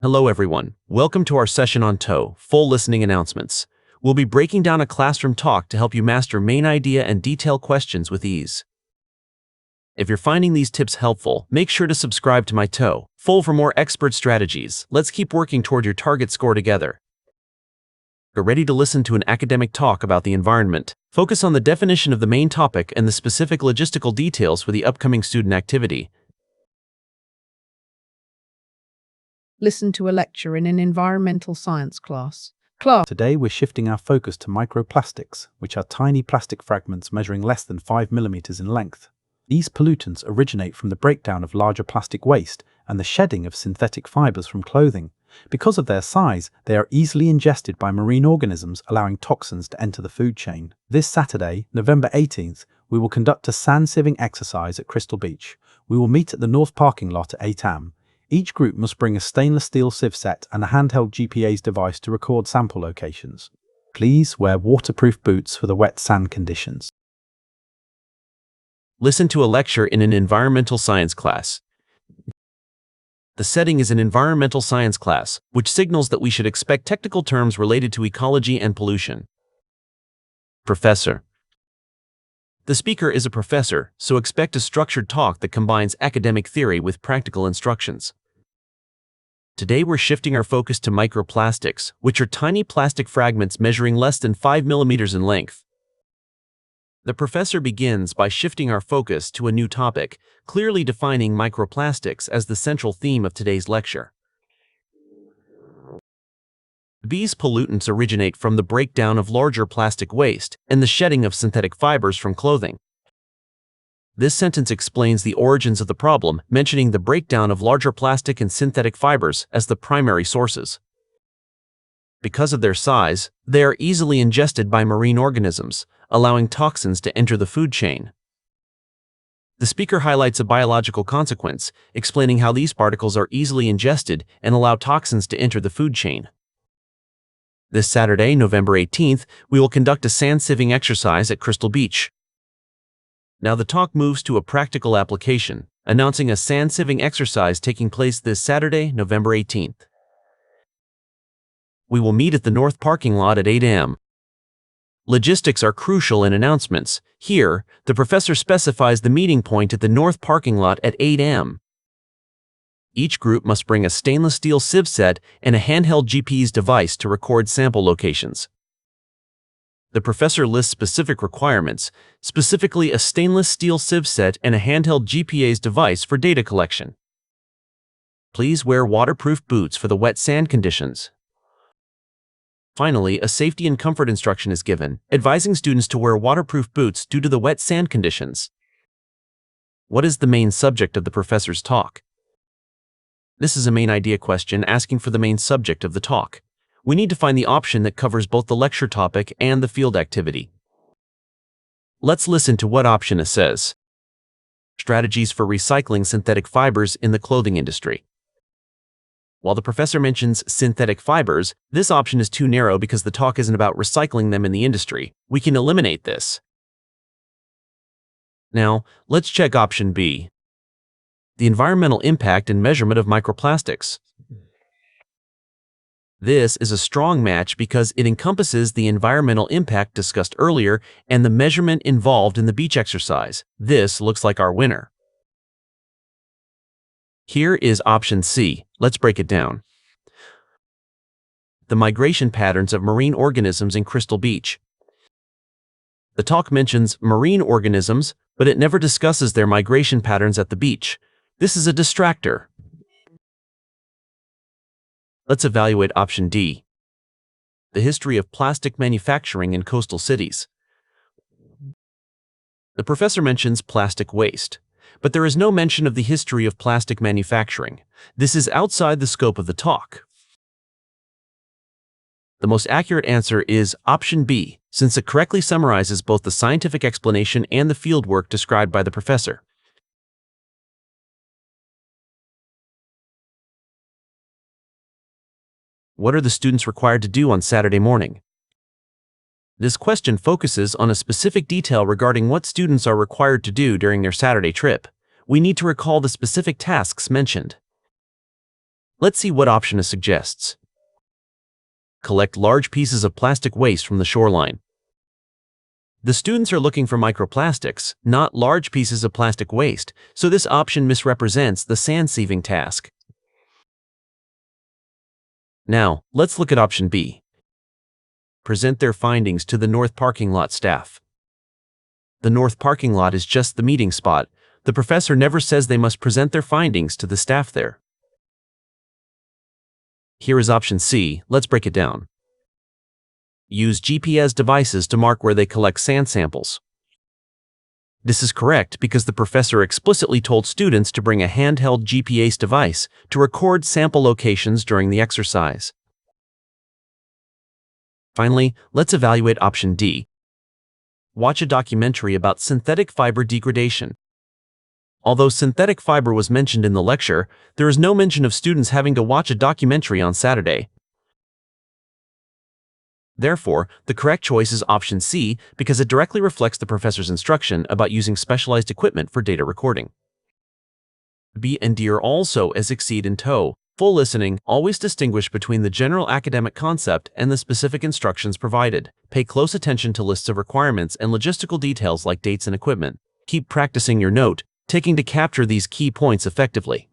Hello everyone, welcome to our session on TOEFL Listening announcements. We'll be breaking down a classroom talk to help you master main idea and detail questions with ease. If you're finding these tips helpful, make sure to subscribe to myTOEFL for more expert strategies. Let's keep working toward your target score together. You're ready to listen to an academic talk about the environment. Focus on the definition of the main topic and the specific logistical details for the upcoming student activity. Listen to a lecture in an environmental science class. Today we're shifting our focus to microplastics, which are tiny plastic fragments measuring less than 5 millimeters in length. These pollutants originate from the breakdown of larger plastic waste and the shedding of synthetic fibers from clothing. Because of their size, they are easily ingested by marine organisms, allowing toxins to enter the food chain. This Saturday, November 18th, we will conduct a sand sieving exercise at Crystal Beach. We will meet at the north parking lot at 8 am. Each group must bring a stainless steel sieve set and a handheld GPS device to record sample locations. Please wear waterproof boots for the wet sand conditions. Listen to a lecture in an environmental science class. The setting is an environmental science class, which signals that we should expect technical terms related to ecology and pollution. Professor. The speaker is a professor, so expect a structured talk that combines academic theory with practical instructions. Today we're shifting our focus to microplastics, which are tiny plastic fragments measuring less than 5 millimeters in length. The professor begins by shifting our focus to a new topic, clearly defining microplastics as the central theme of today's lecture. These pollutants originate from the breakdown of larger plastic waste and the shedding of synthetic fibers from clothing. This sentence explains the origins of the problem, mentioning the breakdown of larger plastic and synthetic fibers as the primary sources. Because of their size, they are easily ingested by marine organisms, allowing toxins to enter the food chain. The speaker highlights a biological consequence, explaining how these particles are easily ingested and allow toxins to enter the food chain. This Saturday, November 18th, we will conduct a sand sieving exercise at Crystal Beach. Now the talk moves to a practical application, announcing a sand sieving exercise taking place this Saturday, November 18th. We will meet at the north parking lot at 8 am. Logistics are crucial in announcements. Here, the professor specifies the meeting point at the north parking lot at 8 am. Each group must bring a stainless steel sieve set and a handheld GPS device to record sample locations. The professor lists specific requirements, specifically a stainless steel sieve set and a handheld GPS device for data collection. Please wear waterproof boots for the wet sand conditions. Finally, a safety and comfort instruction is given, advising students to wear waterproof boots due to the wet sand conditions. What is the main subject of the professor's talk? This is a main idea question asking for the main subject of the talk. We need to find the option that covers both the lecture topic and the field activity. Let's listen to what option it says. Strategies for recycling synthetic fibers in the clothing industry. While the professor mentions synthetic fibers, this option is too narrow because the talk isn't about recycling them in the industry. We can eliminate this. Now, let's check option B. The environmental impact and measurement of microplastics. This is a strong match because it encompasses the environmental impact discussed earlier and the measurement involved in the beach exercise. This looks like our winner. Here is option C. Let's break it down. The migration patterns of marine organisms in Crystal Beach. The talk mentions marine organisms, but it never discusses their migration patterns at the beach. This is a distractor. Let's evaluate option D. The history of plastic manufacturing in coastal cities. The professor mentions plastic waste, but there is no mention of the history of plastic manufacturing. This is outside the scope of the talk. The most accurate answer is option B, since it correctly summarizes both the scientific explanation and the fieldwork described by the professor. What are the students required to do on Saturday morning? This question focuses on a specific detail regarding what students are required to do during their Saturday trip. We need to recall the specific tasks mentioned. Let's see what option it suggests. Collect large pieces of plastic waste from the shoreline. The students are looking for microplastics, not large pieces of plastic waste, so this option misrepresents the sand sieving task. Now, let's look at option B. Present their findings to the north parking lot staff. The north parking lot is just the meeting spot. The professor never says they must present their findings to the staff there. Here is option C. Let's break it down. Use GPS devices to mark where they collect sand samples. This is correct because the professor explicitly told students to bring a handheld GPS device to record sample locations during the exercise. Finally, let's evaluate option D. Watch a documentary about synthetic fiber degradation. Although synthetic fiber was mentioned in the lecture, there is no mention of students having to watch a documentary on Saturday. Therefore, the correct choice is option C because it directly reflects the professor's instruction about using specialized equipment for data recording. B and D are also, as exceed in TOEFL Listening, always distinguish between the general academic concept and the specific instructions provided. Pay close attention to lists of requirements and logistical details like dates and equipment. Keep practicing your note taking to capture these key points effectively.